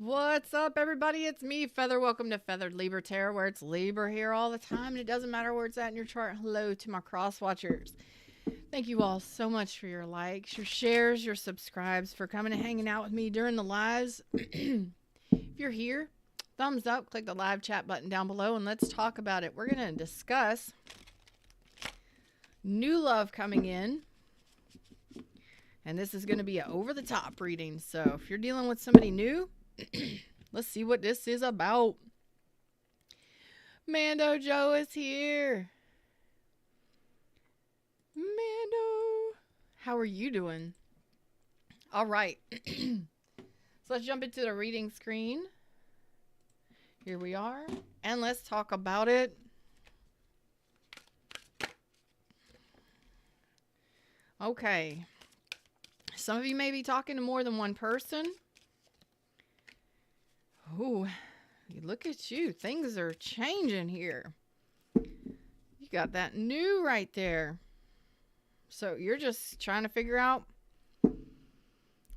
What's up, everybody? It's me, Feather. Welcome to Feathered Libra Tarot, where it's Libra here all the time, and it doesn't matter where it's at in your chart. Hello to my cross watchers. Thank you all so much for your likes, your shares, your subscribes, for coming and hanging out with me during the lives. If you're here, thumbs up, click the live chat button down below, and let's talk about it. We're going to discuss new love coming in. And this is going to be an over-the-top reading. So if you're dealing with somebody new, let's see what this is about. Mando Joe is here. Mando, how are you doing? All right. So let's jump into the reading screen. Here we are. And let's talk about it. Okay. Some of you may be talking to more than one person. Oh, look at you. Things are changing here. You got that new right there. So you're just trying to figure out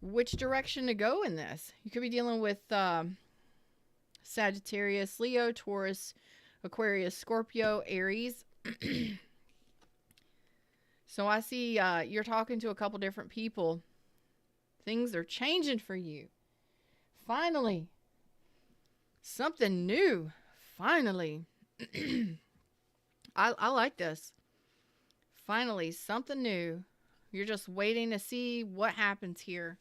which direction to go in this. You could be dealing with Sagittarius, Leo, Taurus, Aquarius, Scorpio, Aries. So I see you're talking to a couple different people. Things are changing for you. Finally. Something new. Finally. I like this. Finally, something new. You're just waiting to see what happens here.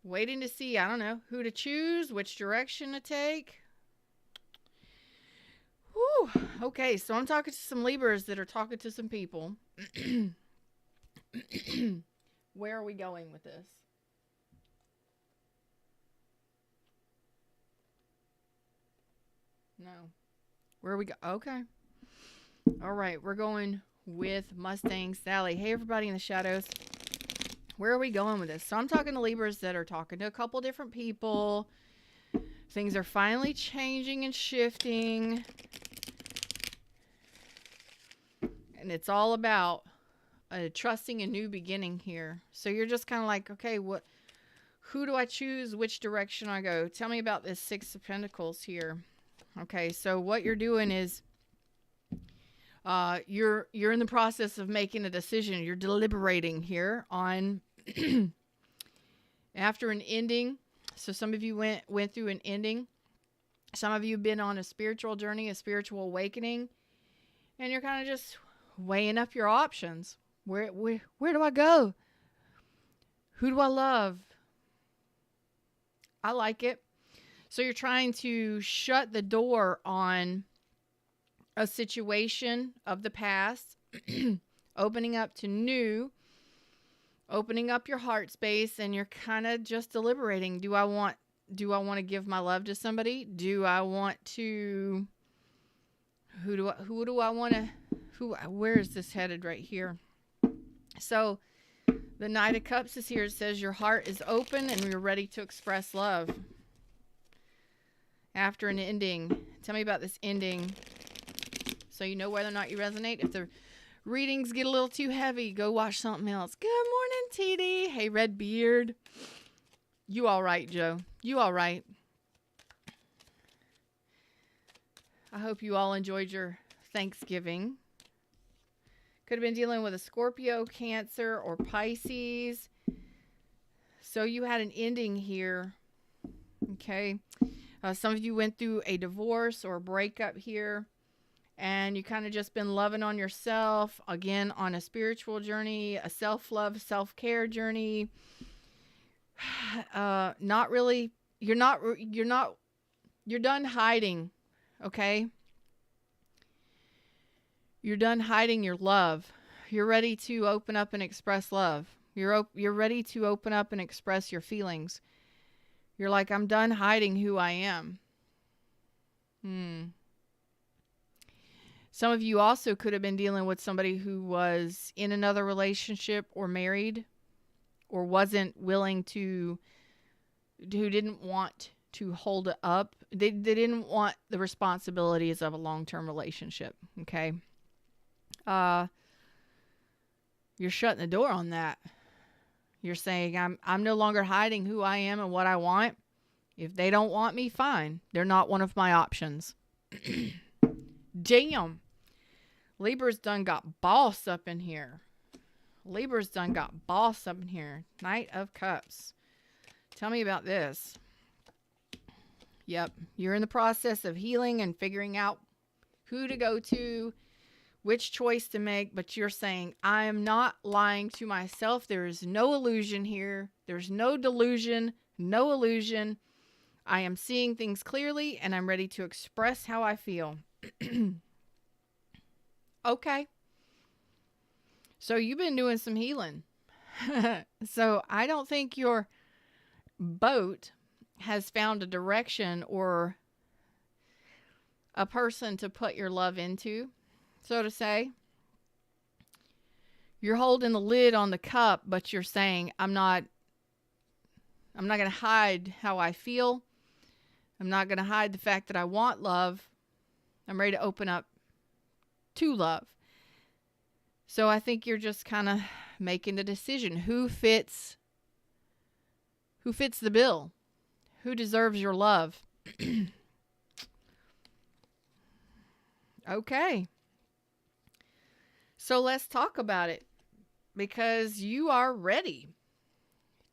Waiting to see, I don't know, who to choose, which direction to take. Whew. Okay, so I'm talking to some Libras that are talking to some people. Where are we going with this? No. Where are we go? Okay. All right, we're going with Mustang Sally. Hey, everybody in the shadows. Where are we going with this? So I'm talking to Libras that are talking to a couple different people. Things are finally changing and shifting. And it's all about trusting a new beginning here. So you're just kind of like, okay, who do I choose? Which direction I go? Tell me about this Six of Pentacles here. Okay, so what you're doing is you're in the process of making a decision. You're deliberating here on after an ending. So some of you went through an ending. Some of you have been on a spiritual journey, a spiritual awakening, and you're kind of just weighing up your options. Where do I go? Who do I love? I like it. So you're trying to shut the door on a situation of the past, opening up to new, opening up your heart space, and you're kind of just deliberating. Do I want to give my love to somebody? Do I want to where is this headed right here? So the Knight of Cups is here. It says your heart is open and you're ready to express love. After an ending. Tell me about this ending so you know whether or not you resonate. If the readings get a little too heavy, go watch something else. Good morning, TD. Hey, Red Beard. You all right, Joe? You all right? I hope you all enjoyed your Thanksgiving. Could have been dealing with a Scorpio, Cancer, or Pisces. So you had an ending here. Okay. Some of you went through a divorce or a breakup here. And you kind of just been loving on yourself. Again, on a spiritual journey, a self-love, self-care journey. Not really. You're done hiding. Okay. You're done hiding your love. You're ready to open up and express love. You're ready to open up and express your feelings. You're like, I'm done hiding who I am. Some of you also could have been dealing with somebody who was in another relationship or married or wasn't willing to, who didn't want to hold it up. They didn't want the responsibilities of a long-term relationship. Okay. You're shutting the door on that. You're saying, I'm no longer hiding who I am and what I want. If they don't want me, fine. They're not one of my options. Damn. Libra's done got boss up in here. Libra's done got boss up in here. Knight of Cups. Tell me about this. Yep. You're in the process of healing and figuring out who to go to, which choice to make, but you're saying, I am not lying to myself. There is no illusion here. There's no delusion, no illusion. I am seeing things clearly, and I'm ready to express how I feel. Okay. So you've been doing some healing. So I don't think your boat has found a direction or a person to put your love into, so to say. You're holding the lid on the cup, but you're saying, I'm not going to hide how I feel. I'm not going to hide the fact that I want love. I'm ready to open up to love. So I think you're just kind of making the decision. Who fits the bill? Who deserves your love? Okay. So let's talk about it, because you are ready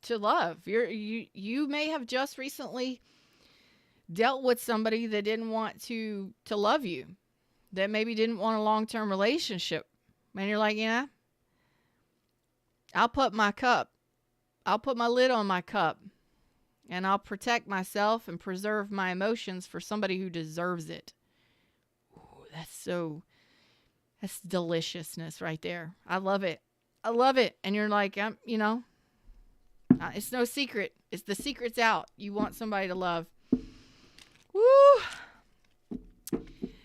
to love. You may have just recently dealt with somebody that didn't want to love you, that maybe didn't want a long-term relationship. And you're like, yeah, I'll put my lid on my cup, and I'll protect myself and preserve my emotions for somebody who deserves it. Ooh, that's deliciousness right there. I love it. I love it. And you're like, it's no secret. It's the secret's out. You want somebody to love. Woo!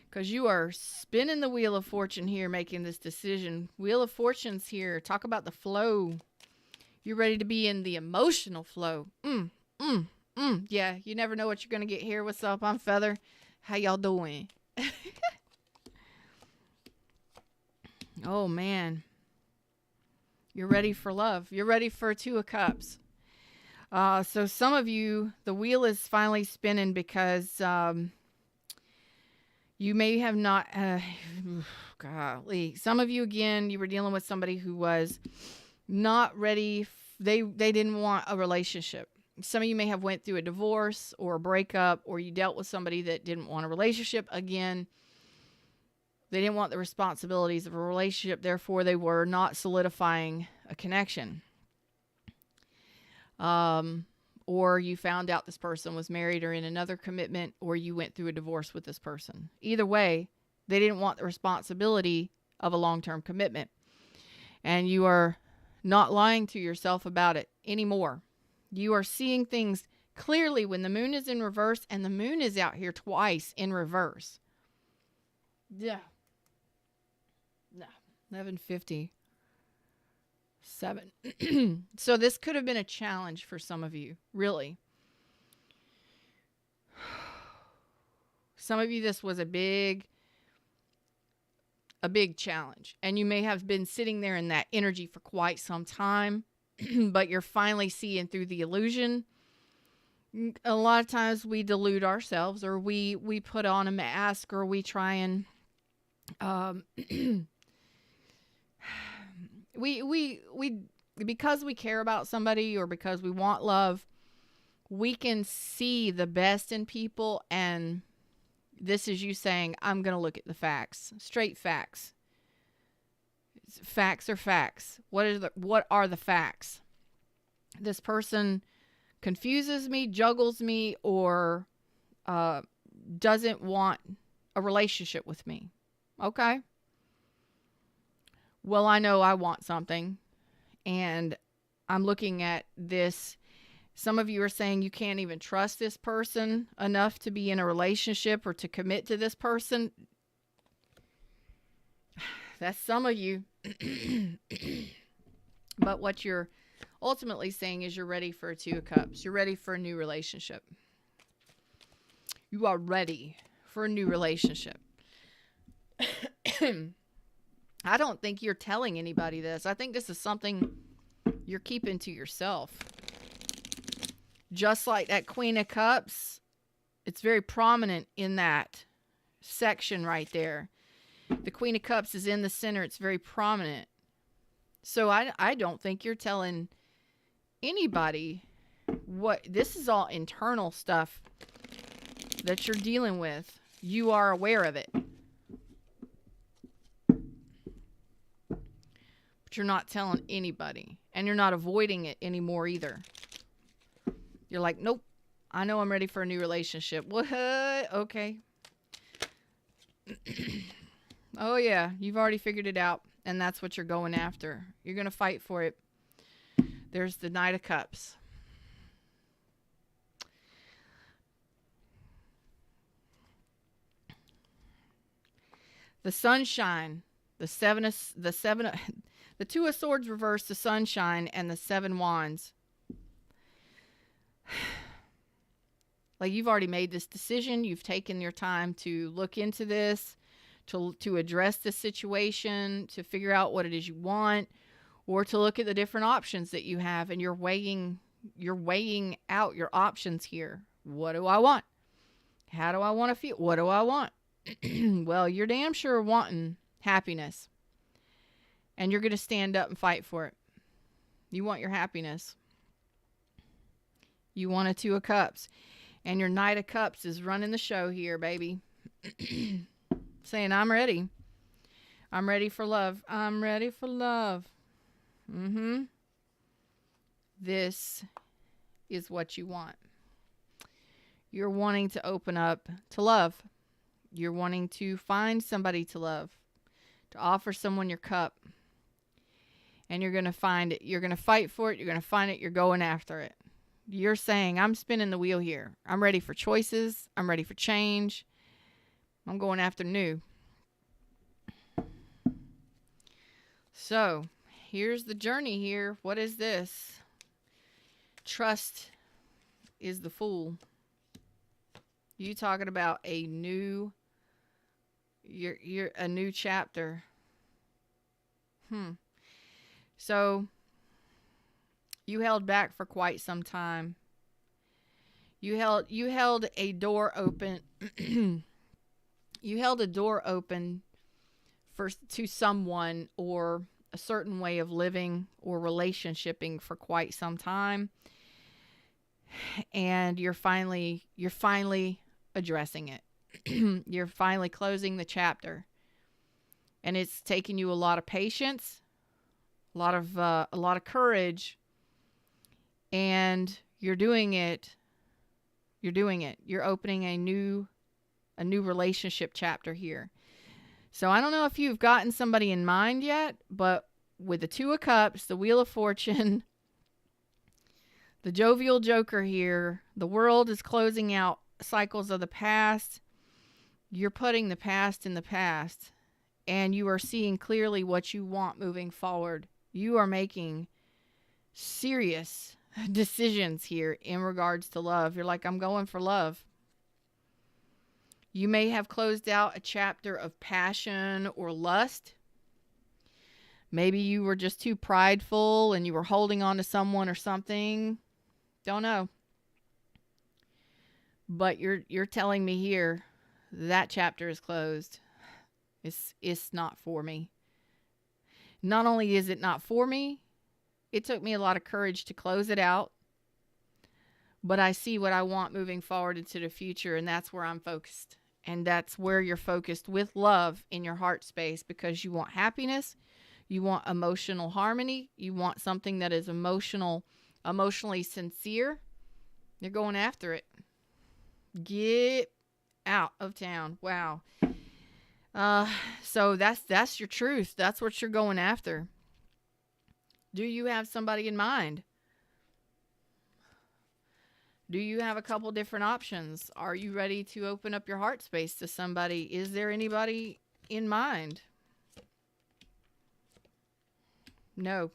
Because you are spinning the Wheel of Fortune here, making this decision. Wheel of Fortune's here. Talk about the flow. You're ready to be in the emotional flow. Yeah, you never know what you're going to get here. What's up? I'm Feather. How y'all doing? Oh, man. You're ready for love. You're ready for Two of Cups. So some of you, the wheel is finally spinning because you may have not, golly. Some of you, again, you were dealing with somebody who was not ready. They didn't want a relationship. Some of you may have went through a divorce or a breakup, or you dealt with somebody that didn't want a relationship. Again, they didn't want the responsibilities of a relationship. Therefore, they were not solidifying a connection. Or you found out this person was married or in another commitment, or you went through a divorce with this person. Either way, they didn't want the responsibility of a long-term commitment. And you are not lying to yourself about it anymore. You are seeing things clearly when the moon is in reverse, and the moon is out here twice in reverse. Yeah. No. 11:57. So this could have been a challenge for some of you, really. Some of you, this was a big challenge, and you may have been sitting there in that energy for quite some time, but you're finally seeing through the illusion. A lot of times we delude ourselves, or we put on a mask, or we try and we because we care about somebody, or because we want love, we can see the best in people. And this is you saying, I'm going to look at the facts, straight facts. Facts are facts. What are the facts? This person confuses me, juggles me, or doesn't want a relationship with me. Okay. Well, I know I want something, and I'm looking at this. Some of you are saying you can't even trust this person enough to be in a relationship or to commit to this person. That's some of you. But what you're ultimately saying is you're ready for a Two of Cups. You're ready for a new relationship. You are ready for a new relationship. I don't think you're telling anybody this. I think this is something you're keeping to yourself. Just like that Queen of Cups, it's very prominent in that section right there. The Queen of Cups is in the center. It's very prominent. So I don't think you're telling anybody what. This is all internal stuff that you're dealing with. You are aware of it. But you're not telling anybody. And you're not avoiding it anymore either. You're like, nope, I know I'm ready for a new relationship. What? Okay. Oh, yeah, you've already figured it out. And that's what you're going after. You're going to fight for it. There's the Knight of Cups. The Sunshine. The Two of Swords reverse, the Sunshine, and the Seven Wands. Like, you've already made this decision. You've taken your time to look into this, to address the situation, to figure out what it is you want, or to look at the different options that you have, and you're weighing out your options here. What do I want? How do I want to feel? What do I want? Well, you're damn sure wanting happiness. And you're going to stand up and fight for it. You want your happiness. You want a Two of Cups. And your Knight of Cups is running the show here, baby. Saying, I'm ready. I'm ready for love. I'm ready for love. This is what you want. You're wanting to open up to love. You're wanting to find somebody to love. To offer someone your cup. And you're going to find it. You're going to fight for it. You're going to find it. You're going after it. You're saying, I'm spinning the wheel here. I'm ready for choices. I'm ready for change. I'm going after new. So, here's the journey here. What is this? Trust is the Fool. You talking about a new, you're a new chapter. So, you held back for quite some time. You held a door open. You held a door open to someone or a certain way of living or relationshiping for quite some time. And you're finally addressing it. You're finally closing the chapter. And it's taken you a lot of patience, a lot of courage, and you're doing it. You're opening a new relationship chapter here. So I don't know if you've gotten somebody in mind yet, but with the Two of Cups, the Wheel of Fortune, the Jovial Joker here, the World is closing out cycles of the past. You're putting the past in the past, and you are seeing clearly what you want moving forward. You are making serious decisions here in regards to love. You're like, I'm going for love. You may have closed out a chapter of passion or lust. Maybe you were just too prideful and you were holding on to someone or something. Don't know. But you're telling me here that chapter is closed. It's not for me. Not only is it not for me, it took me a lot of courage to close it out. But I see what I want moving forward into the future, and that's where I'm focused. And that's where you're focused with love in your heart space, because you want happiness, you want emotional harmony, you want something that is emotionally sincere. You're going after it. Get out of town. Wow. So that's your truth. That's what you're going after. Do you have somebody in mind? Do you have a couple different options? Are you ready to open up your heart space to somebody? Is there anybody in mind? No.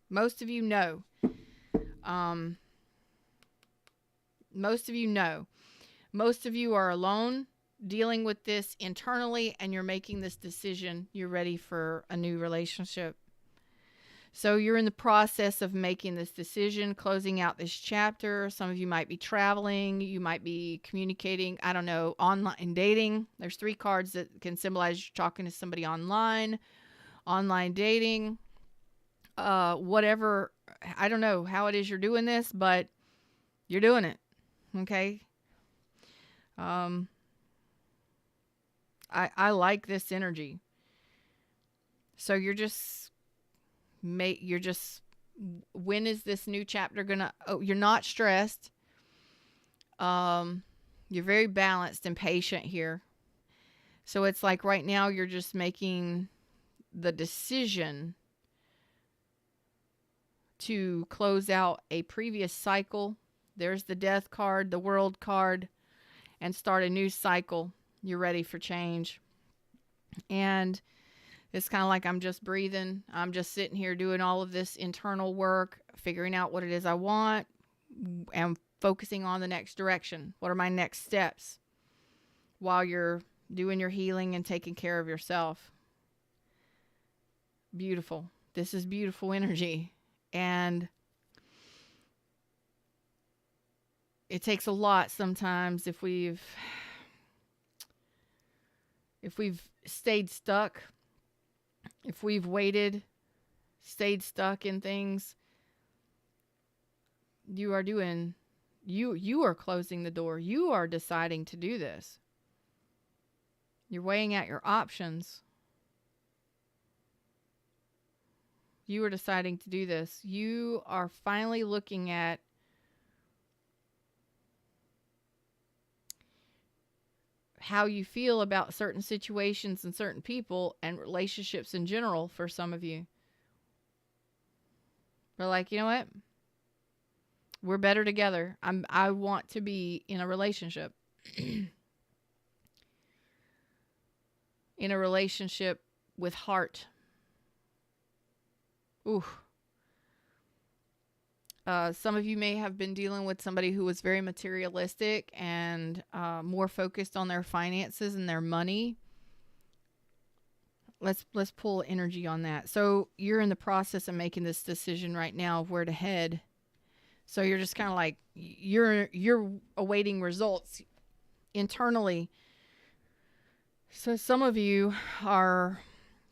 Most of you know. Most of you know. Most of you are alone, dealing with this internally, and you're making this decision. You're ready for a new relationship. So you're in the process of making this decision, closing out this chapter. Some of you might be traveling. You might be communicating, I don't know, online dating. There's 3 cards that can symbolize you're talking to somebody online dating, whatever. I don't know how it is you're doing this, but you're doing it. Okay. I like this energy. So you're just when is this new chapter gonna, you're not stressed. You're very balanced and patient here. So it's like right now you're just making the decision to close out a previous cycle. There's the Death card, the World card, and start a new cycle. You're ready for change. And it's kind of like I'm just breathing. I'm just sitting here doing all of this internal work, figuring out what it is I want, and focusing on the next direction. What are my next steps while you're doing your healing and taking care of yourself? Beautiful. This is beautiful energy. And it takes a lot sometimes if we've stayed stuck, if we've stayed stuck in things. You are closing the door. You are deciding to do this. You're weighing out your options. You are deciding to do this. You are finally looking at how you feel about certain situations and certain people and relationships in general. For some of you, we're like, you know what? We're better together. I want to be in a relationship. In a relationship with heart. Ooh. Some of you may have been dealing with somebody who was very materialistic and more focused on their finances and their money. Let's pull energy on that. So you're in the process of making this decision right now of where to head. So you're just kind of like, you're awaiting results internally. So some of you are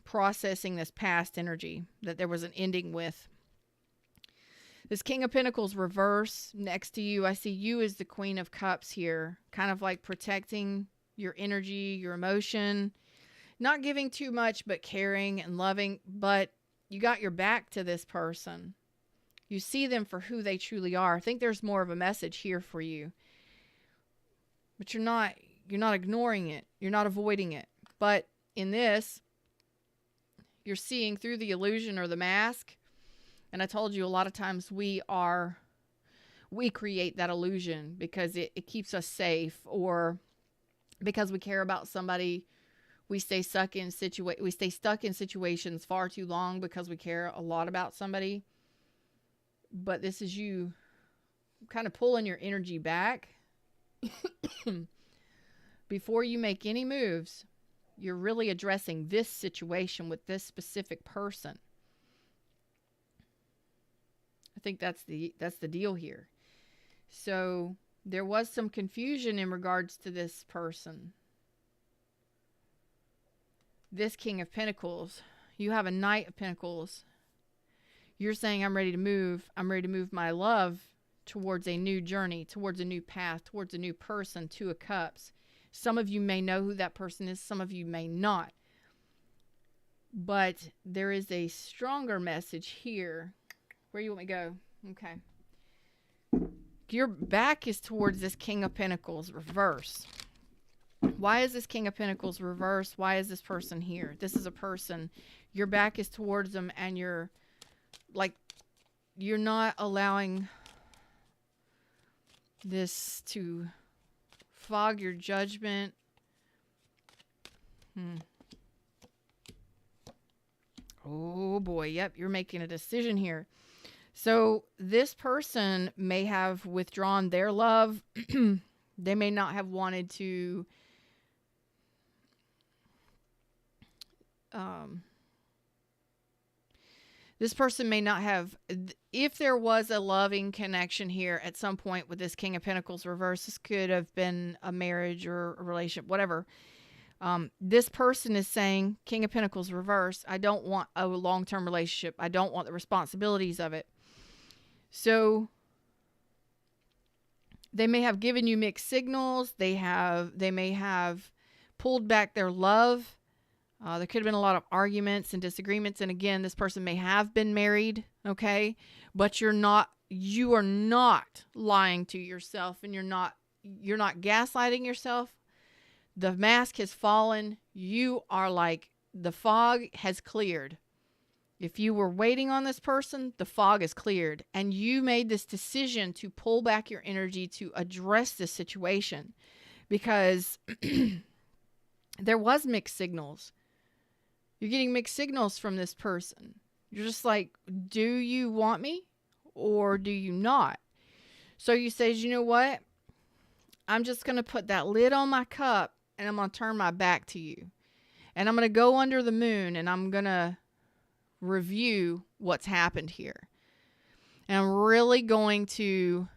processing this past energy that there was an ending with. This King of Pentacles reverse next to you. I see you as the Queen of Cups here, kind of like protecting your energy, your emotion, not giving too much, but caring and loving. But you got your back to this person. You see them for who they truly are. I think there's more of a message here for you, but you're not ignoring it. You're not avoiding it. But in this, you're seeing through the illusion or the mask. And I told you a lot of times we create that illusion because it keeps us safe, or because we care about somebody. We stay stuck in situations far too long because we care a lot about somebody. But this is you kind of pulling your energy back. Before you make any moves, you're really addressing this situation with this specific person. I think that's the deal here. So there was some confusion in regards to this person. This King of Pentacles. You have a Knight of Pentacles. You're saying, I'm ready to move. I'm ready to move my love towards a new journey, towards a new path, towards a new person, Two of Cups. Some of you may know who that person is. Some of you may not. But there is a stronger message here. Where you want me to go? Okay. Your back is towards this King of Pentacles reverse. Why is this King of Pentacles reverse? Why is this person here? This is a person. Your back is towards them, and you're not allowing this to fog your judgment. Oh boy, yep, you're making a decision here. So this person may have withdrawn their love. They may not have wanted to This person may not have, if there was a loving connection here at some point with this King of Pentacles reverse, this could have been a marriage or a relationship, whatever. This person is saying, King of Pentacles reverse, I don't want a long-term relationship. I don't want the responsibilities of it. So they may have given you mixed signals. They may have pulled back their love. There could have been a lot of arguments and disagreements. And again, this person may have been married, okay? But you are not lying to yourself, and you're not gaslighting yourself. The mask has fallen. You are like, the fog has cleared. If you were waiting on this person, the fog is cleared. And you made this decision to pull back your energy to address this situation, because there was mixed signals. You're getting mixed signals from this person. You're just like, do you want me or do you not? So you say, you know what? I'm just going to put that lid on my cup, and I'm going to turn my back to you. And I'm going to go under the moon, and I'm going to review what's happened here. And I'm really going to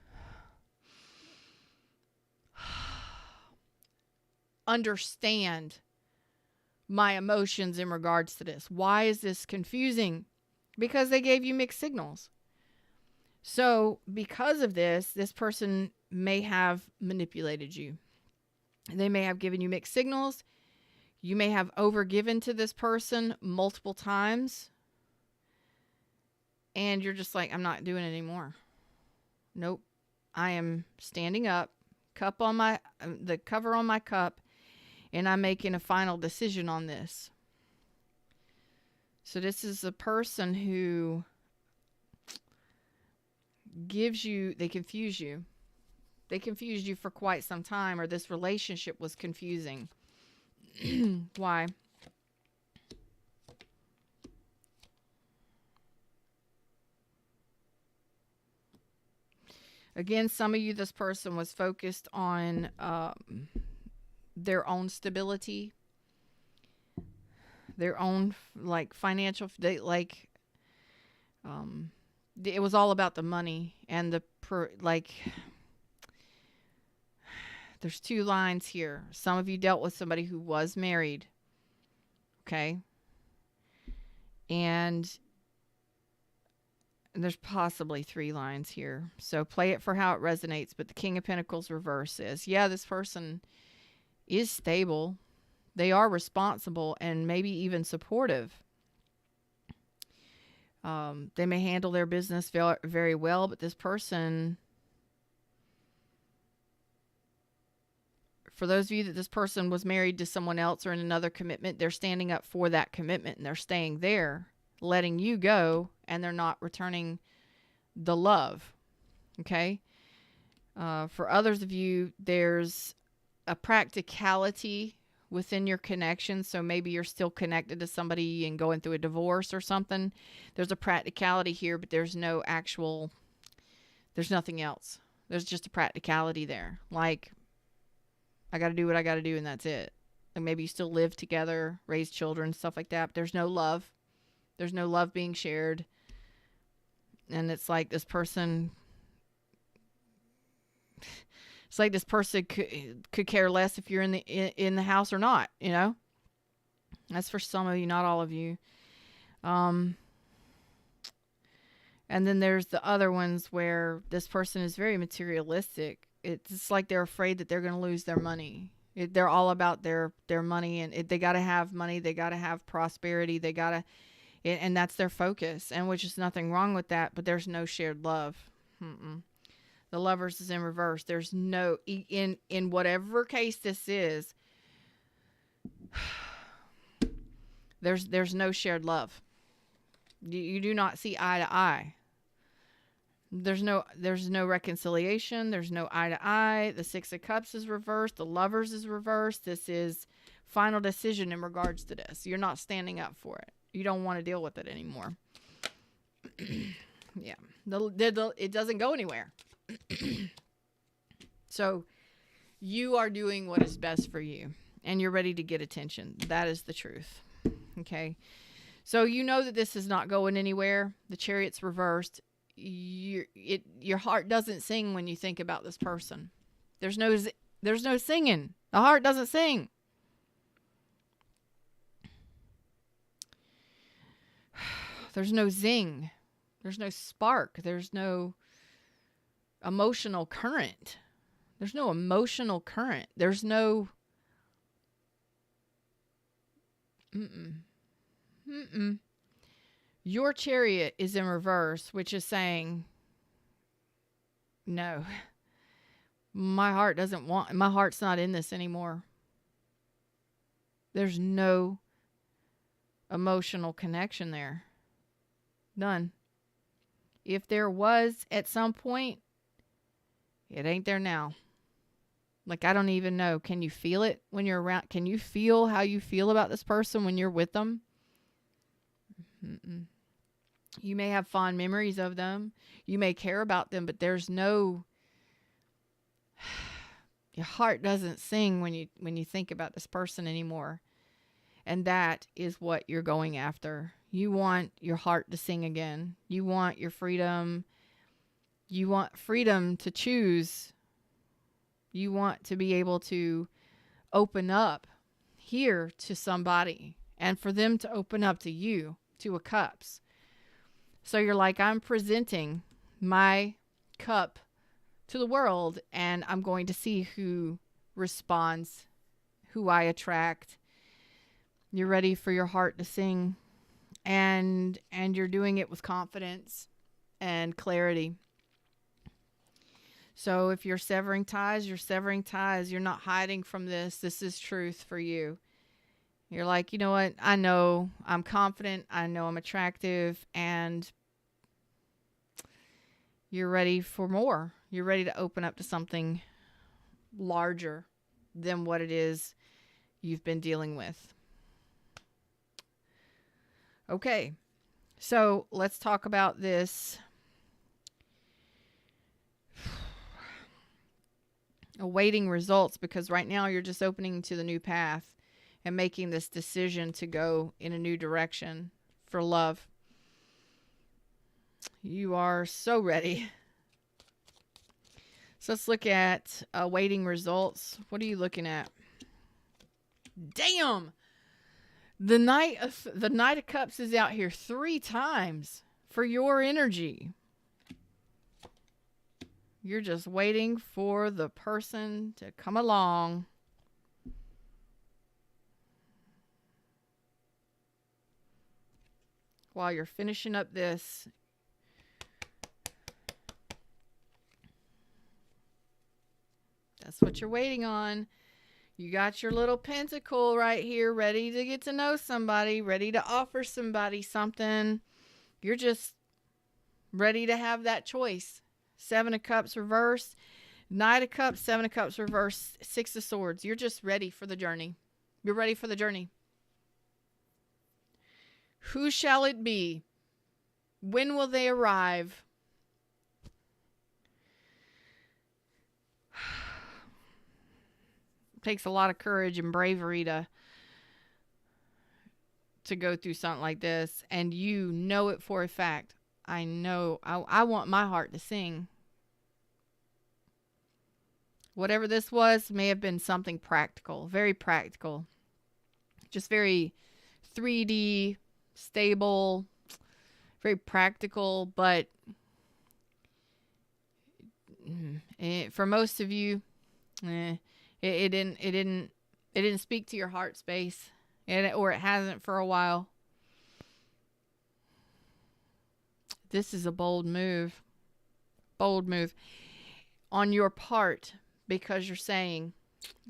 understand my emotions in regards to this. Why is this confusing? Because they gave you mixed signals. So because of this person may have manipulated you. They may have given you mixed signals. You may have overgiven to this person multiple times. And you're just like, I'm not doing it anymore. Nope. I am standing up, the cover on my cup, and I'm making a final decision on this. So this is a person who they confuse you. They confused you for quite some time, or this relationship was confusing. Why? Again, some of you, this person was focused on their own stability, their own financial, it was all about the money and there's two lines here. Some of you dealt with somebody who was married. Okay. And there's possibly three lines here. So play it for how it resonates. But the King of Pentacles reverse is, yeah, this person is stable. They are responsible and maybe even supportive. They may handle their business very well, but this person, for those of you that this person was married to someone else or in another commitment, they're standing up for that commitment and they're staying there, letting you go, and they're not returning the love. Okay? For others of you, there's a practicality within your connection. So maybe you're still connected to somebody and going through a divorce or something. There's a practicality here, but there's nothing else. There's just a practicality there. Like, I got to do what I got to do, and that's it. And maybe you still live together, raise children, stuff like that, but there's no love. There's no love being shared. And it's like this person could care less if you're in the house or not, you know? That's for some of you, not all of you. And then there's the other ones where this person is very materialistic. It's like they're afraid that they're going to lose their money. They're all about their money, and they got to have money. They got to have prosperity. And that's their focus, and which is nothing wrong with that, but there's no shared love. The Lovers is in reverse. There's no, in whatever case this is, there's no shared love. You do not see eye to eye. There's no reconciliation. There's no eye to eye. The Six of Cups is reversed. The Lovers is reversed. This is final decision in regards to this. You're not standing up for it. You don't want to deal with it anymore. Yeah. It doesn't go anywhere. So you are doing what is best for you, and you're ready to get attention. That is the truth. Okay. So you know that this is not going anywhere. The Chariot's reversed. Your heart doesn't sing when you think about this person. There's no singing. The heart doesn't sing. There's no zing. There's no spark. There's no emotional current. There's no emotional current. There's no Your Chariot is in reverse, which is saying, no, my heart's not in this anymore. There's no emotional connection there. None. If there was at some point, it ain't there now. Like, I don't even know. Can you feel it when you're around? Can you feel how you feel about this person when you're with them? You may have fond memories of them. You may care about them, but there's no... Your heart doesn't sing when you think about this person anymore. And that is what you're going after. You want your heart to sing again. You want your freedom. You want freedom to choose. You want to be able to open up here to somebody and for them to open up to you, to a cups. So you're like, I'm presenting my cup to the world and I'm going to see who responds, who I attract. You're ready for your heart to sing, and you're doing it with confidence and clarity. So if you're severing ties, you're severing ties. You're not hiding from this. This is truth for you. You're like, you know what? I know I'm confident. I know I'm attractive, and you're ready for more. You're ready to open up to something larger than what it is you've been dealing with. Okay, so let's talk about this awaiting results, because right now you're just opening to the new path and making this decision to go in a new direction for love. You are so ready. So let's look at awaiting results. What are you looking at? Damn! The Knight of Cups is out here 3 times for your energy. You're just waiting for the person to come along. While you're finishing up this. That's what you're waiting on. You got your little pentacle right here, ready to get to know somebody, ready to offer somebody something. You're just ready to have that choice. 7 of Cups reverse, Knight of Cups, 7 of Cups reverse, 6 of Swords. You're just ready for the journey. You're ready for the journey. Who shall it be? When will they arrive? Takes a lot of courage and bravery to go through something like this, and you know it for a fact. I know I want my heart to sing. Whatever this was may have been something practical, very practical, just very 3D, stable, very practical, but for most of you, it didn't speak to your heart space, or it hasn't for a while. This is a bold move on your part, because you're saying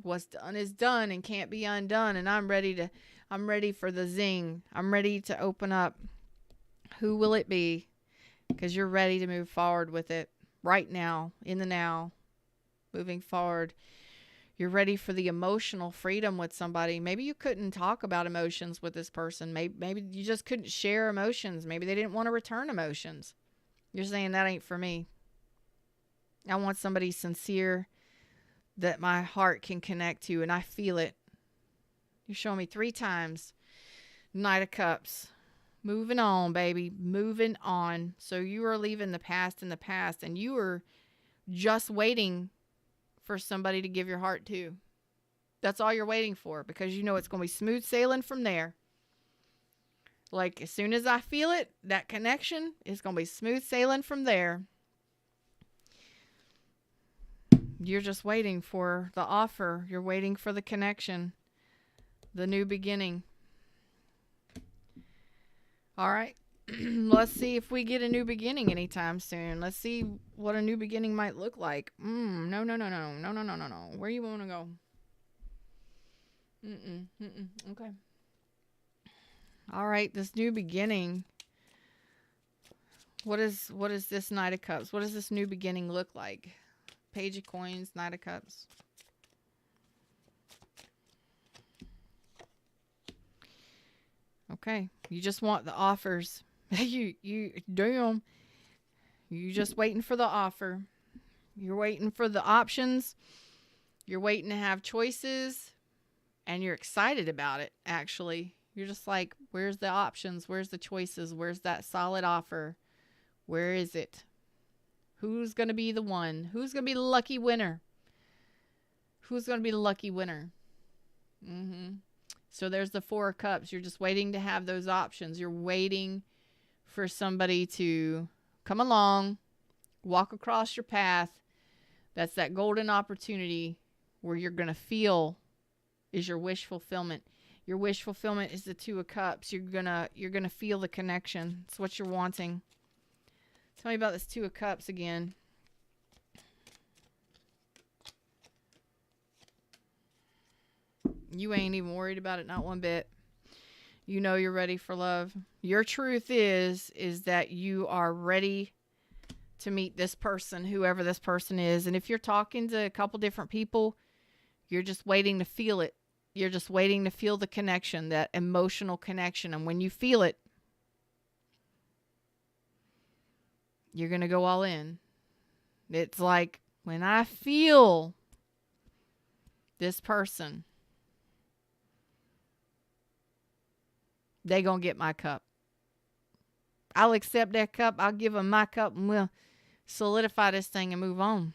what's done is done and can't be undone, and I'm ready for the zing. I'm ready to open up. Who will it be? Because you're ready to move forward with it right now, in the now, moving forward. You're ready for the emotional freedom with somebody. Maybe you couldn't talk about emotions with this person. Maybe you just couldn't share emotions. Maybe they didn't want to return emotions. You're saying that ain't for me. I want somebody sincere that my heart can connect to, and I feel it. You're showing me 3 times. Knight of Cups. Moving on, baby. Moving on. So you are leaving the past in the past, and you are just waiting for somebody to give your heart to. That's all you're waiting for, because you know it's going to be smooth sailing from there. Like, as soon as I feel it, that connection is going to be smooth sailing from there. You're just waiting for the offer. You're waiting for the connection, the new beginning. All right. Let's see if we get a new beginning anytime soon. Let's see what a new beginning might look like. No. Where you want to go? Okay. All right, this new beginning. What is this Knight of Cups? What does this new beginning look like? Page of Coins, Knight of Cups. Okay, you just want the offers. you just waiting for the offer. You're waiting for the options. You're waiting to have choices, and you're excited about it, actually. You're just like, where's the options? Where's the choices? Where's that solid offer? Where is it? Who's going to be the one? Who's going to be the lucky winner? Who's going to be the lucky winner? So there's the Four of Cups. You're just waiting to have those options. You're waiting for somebody to come along, walk across your path. That's that golden opportunity where you're going to feel is your wish fulfillment. Your wish fulfillment is the Two of Cups. You're gonna feel the connection. It's what you're wanting. Tell me about this Two of Cups again. You ain't even worried about it, not one bit. You know you're ready for love. Your truth is that you are ready to meet this person, whoever this person is. And if you're talking to a couple different people, you're just waiting to feel it. You're just waiting to feel the connection, that emotional connection. And when you feel it, you're going to go all in. It's like, when I feel this person, they going to get my cup. I'll accept that cup. I'll give them my cup, and we'll solidify this thing and move on.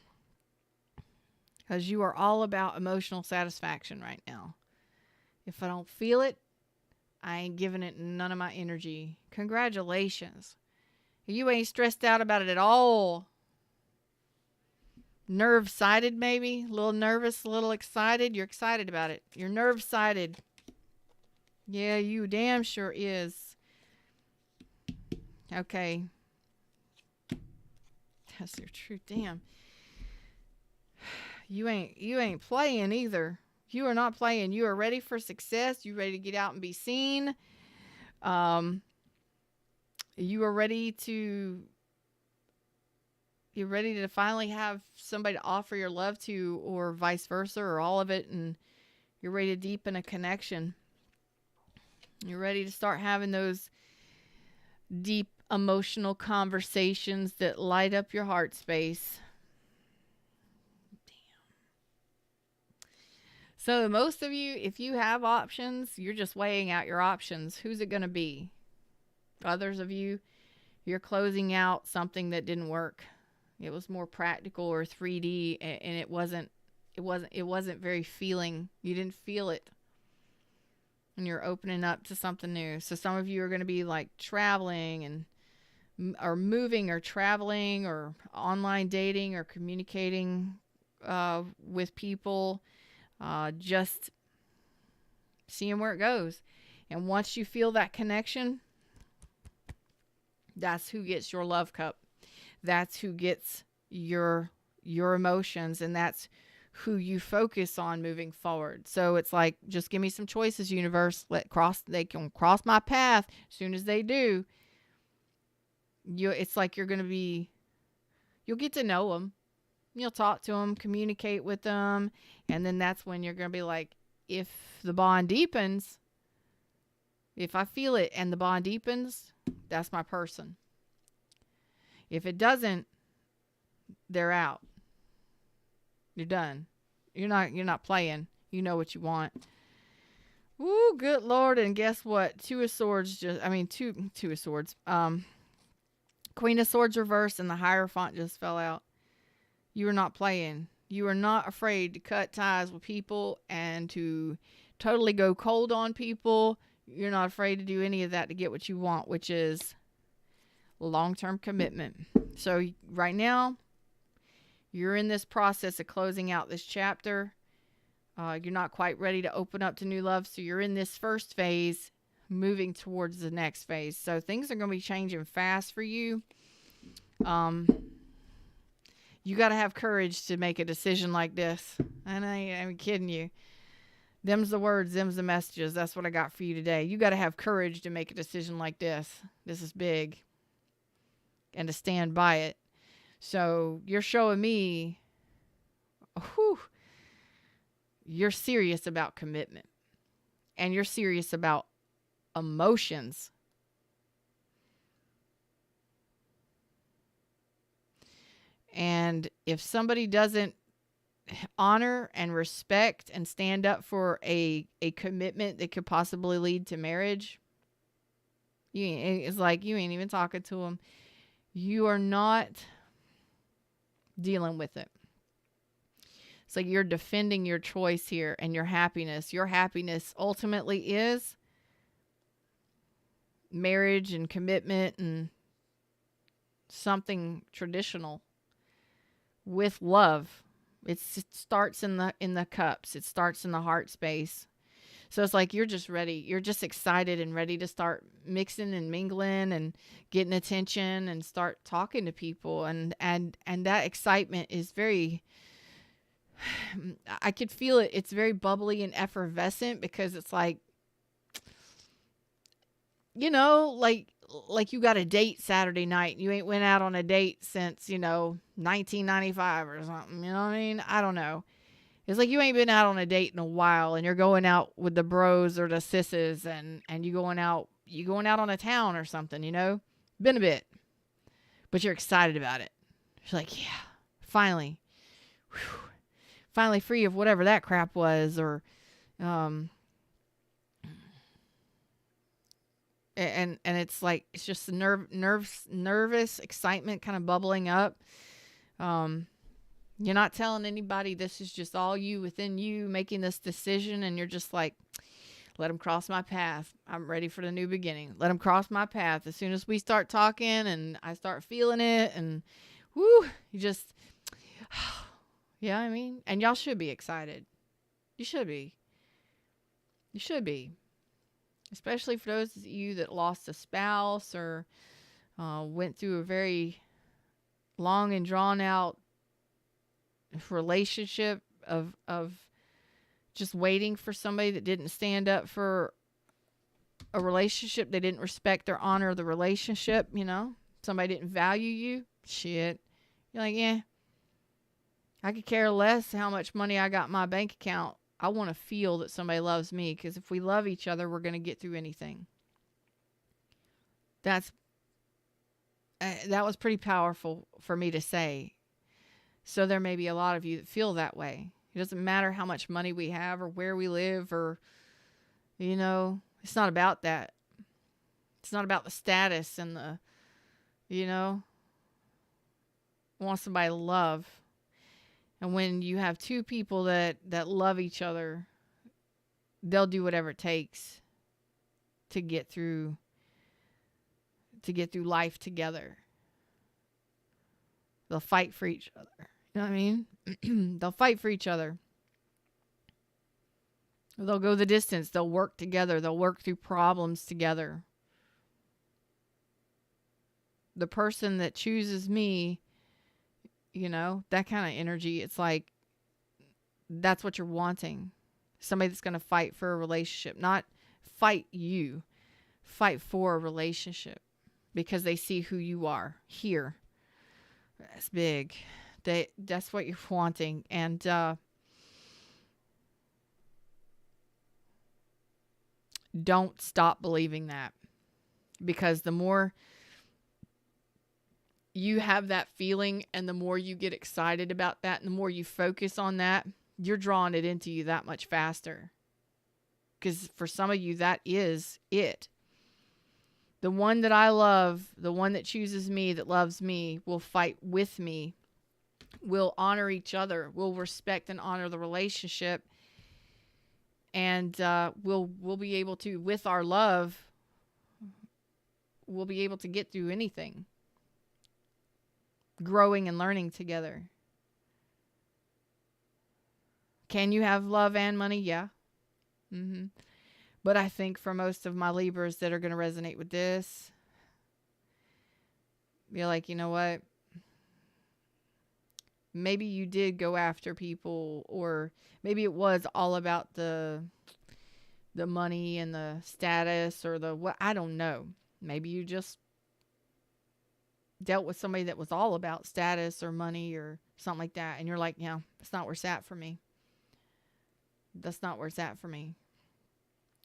Because you are all about emotional satisfaction right now. If I don't feel it, I ain't giving it none of my energy. Congratulations. You ain't stressed out about it at all. Nerve-sided, maybe? A little nervous, a little excited. You're excited about it. You're nerve-sided. Yeah, you damn sure is. Okay. That's your truth. Damn. You ain't playing either. You are not playing. You are ready for success. You ready to get out and be seen. You are ready to. You're ready to finally have somebody to offer your love to, or vice versa, or all of it, and you're ready to deepen a connection. You're ready to start having those deep emotional conversations that light up your heart space. So most of you, if you have options, you're just weighing out your options. Who's it going to be? Others of you, you're closing out something that didn't work. It was more practical or 3D, and it wasn't very feeling. You didn't feel it. And you're opening up to something new. So some of you are going to be like traveling or moving or traveling or online dating or communicating with people. Just seeing where it goes. And once you feel that connection, that's who gets your love cup. That's who gets your emotions, and that's who you focus on moving forward. So it's like, just give me some choices, universe. They can cross my path. As soon as they do, it's like you'll get to know them. You'll talk to them, communicate with them, and then that's when you're going to be like, if the bond deepens, if I feel it and the bond deepens, that's my person. If it doesn't, they're out. You're done. You're not playing. You know what you want. Ooh, good Lord. And guess what? Two of Swords two of Swords. Queen of Swords reversed and the Hierophant just fell out. You are not playing. You are not afraid to cut ties with people and to totally go cold on people. You're not afraid to do any of that to get what you want, which is long-term commitment. So right now, you're in this process of closing out this chapter. You're not quite ready to open up to new love. So you're in this first phase, moving towards the next phase. So things are going to be changing fast for you. You got to have courage to make a decision like this. And I ain't kidding you. Them's the words, them's the messages. That's what I got for you today. You got to have courage to make a decision like this. This is big. And to stand by it. So you're showing me, you're serious about commitment. And you're serious about emotions. And if somebody doesn't honor and respect and stand up for a commitment that could possibly lead to marriage, it's like you ain't even talking to them. You are not dealing with it. It's like you're defending your choice here and your happiness. Your happiness ultimately is marriage and commitment and something traditional with love. It starts in the cups. It starts in the heart space. So it's like you're just ready. You're just excited and ready to start mixing and mingling and getting attention and start talking to people. And that excitement is very, I could feel it. It's very bubbly and effervescent because it's like, like you got a date Saturday night and you ain't went out on a date since, 1995 or something. You know what I mean? I don't know. It's like you ain't been out on a date in a while and you're going out with the bros or the sisses and you going out on a town or something, Been a bit. But you're excited about it. You're like, yeah, finally. Whew, finally free of whatever that crap was or and it's like it's just nervous excitement kind of bubbling up. You're not telling anybody. This is just all you within you making this decision, and you're just like, let them cross my path. I'm ready for the new beginning. Let them cross my path. As soon as we start talking and I start feeling it, and you just, yeah, I mean, and y'all should be excited. You should be. You should be. Especially for those of you that lost a spouse or went through a very long and drawn out relationship of just waiting for somebody that didn't stand up for a relationship. They didn't respect or honor the relationship, Somebody didn't value you. Shit. You're like, yeah, I could care less how much money I got in my bank account. I want to feel that somebody loves me, because if we love each other, we're going to get through anything. That was pretty powerful for me to say. So there may be a lot of you that feel that way. It doesn't matter how much money we have or where we live or, it's not about that. It's not about the status and the, want somebody to love. And when you have two people that love each other, they'll do whatever it takes to get through life together. They'll fight for each other. You know what I mean? They'll fight for each other. They'll go the distance. They'll work together. They'll work through problems together. The person that chooses me, that kind of energy, it's like, that's what you're wanting. Somebody that's going to fight for a relationship, not fight you, fight for a relationship because they see who you are here. That's big. That's what you're wanting. And, don't stop believing that, because the more you have that feeling and the more you get excited about that and the more you focus on that, you're drawing it into you that much faster. Because for some of you, that is it. The one that I love, the one that chooses me, that loves me, will fight with me, will honor each other, will respect and honor the relationship. And we'll be able to, with our love, we'll be able to get through anything. Growing and learning together. Can you have love and money? Yeah. But I think for most of my Libras that are going to resonate with this, you're like, you know what? Maybe you did go after people, or maybe it was all about the money and the status or the what. I don't know. Maybe you just dealt with somebody that was all about status or money or something like that. And you're like, yeah, that's not where it's at for me. That's not where it's at for me.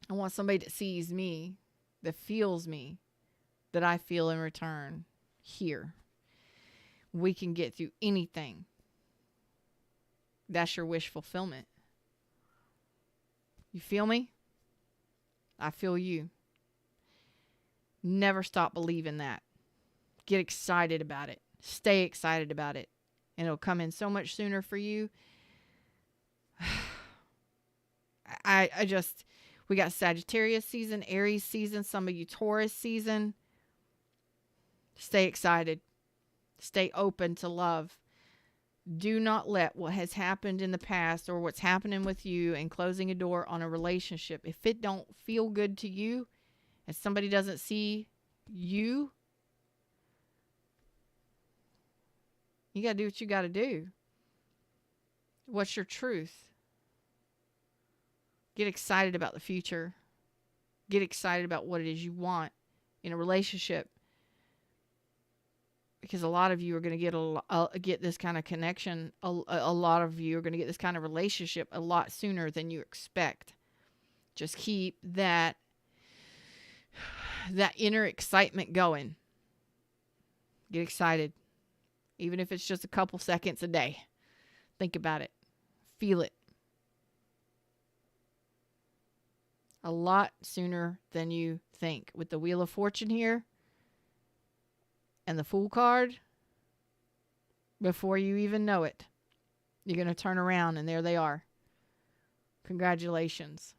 I want somebody that sees me, that feels me, that I feel in return here. We can get through anything. That's your wish fulfillment. You feel me? I feel you. Never stop believing that. Get excited about it. Stay excited about it. And it'll come in so much sooner for you. We got Sagittarius season, Aries season, some of you Taurus season. Stay excited. Stay open to love. Do not let what has happened in the past or what's happening with you and closing a door on a relationship, if it don't feel good to you and somebody doesn't see you, you got to do what you got to do. What's your truth? Get excited about the future. Get excited about what it is you want in a relationship. Because a lot of you are going to get this kind of connection. A lot of you are going to get this kind of relationship a lot sooner than you expect. Just keep that inner excitement going. Get excited. Even if it's just a couple seconds a day. Think about it. Feel it. A lot sooner than you think. With the Wheel of Fortune here and the Fool card, before you even know it, you're going to turn around and there they are. Congratulations.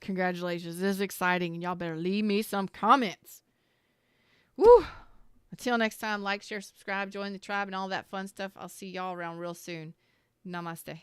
Congratulations. This is exciting, and y'all better leave me some comments. Woo! Until next time, like, share, subscribe, join the tribe, and all that fun stuff. I'll see y'all around real soon. Namaste.